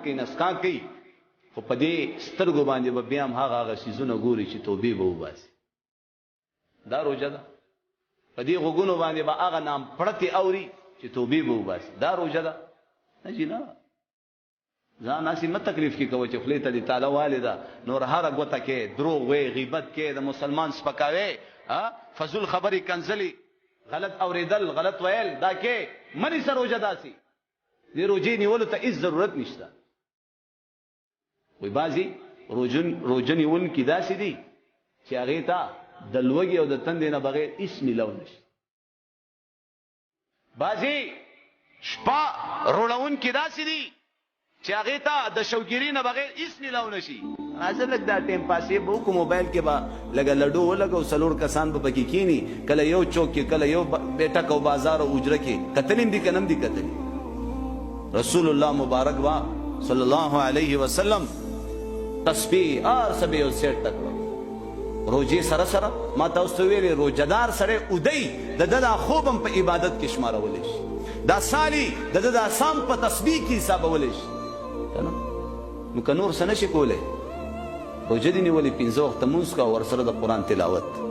کوي نسکا کوي خو په دې سترګو باندې به بیا هم هغه څیزونه ګوري چې توبې به وباسي. دا روژه ده. په دې غوږونو باندې به هغه نام پړتې اوري چې توبې به وباسي. دا روژه ده. نه جي نه ځان هسې مه تکلیف کې کوه چې خولې ته دې تاله والې ده نور هره ګوته کې دروغ وی غیبت کې د مسلمان سپکاوی فضول خبرې کنځلې غلط اورېدل غلط ویل دا کې مه نیسه روژه داسې. دې روژې نیولو ته هېڅ ضرورت نشته. وی بعضې روژه نیونکي داسې دي چې هغې ته د لوږې او د تندې نه بغیر هېڅ میلاو نشي. بعضې شپه روړونکي داسې دي چې هغې ته د شوګیري نه بغیر هېڅ میلاو نشي. راځه لږ دا ټایم پاسې به وکړو موبایل کې به لږه لډو ولګو 4 کسان به پکې کښېني کله یو چوک کې کله یو بیټک او بازار او اجره کې کتلې هم دي که نه هم دي کتلې. رسول الله مبارک با صلی الله علیه وسلم تسبیح هر څه به یو سیټ ته کړو. روژې سره سره ما تاسو ته ویلې روژهدار سړی اودی د ده دا خوب هم په عبادت کې شمارولی شي. دا سالي د ده دا سام په تسبیح کې حسابولی شي. نو که نور څه نشي کولی روژه دې نیولې 5 وخته لمونځ کوه ورسره د قرآن تلاوت.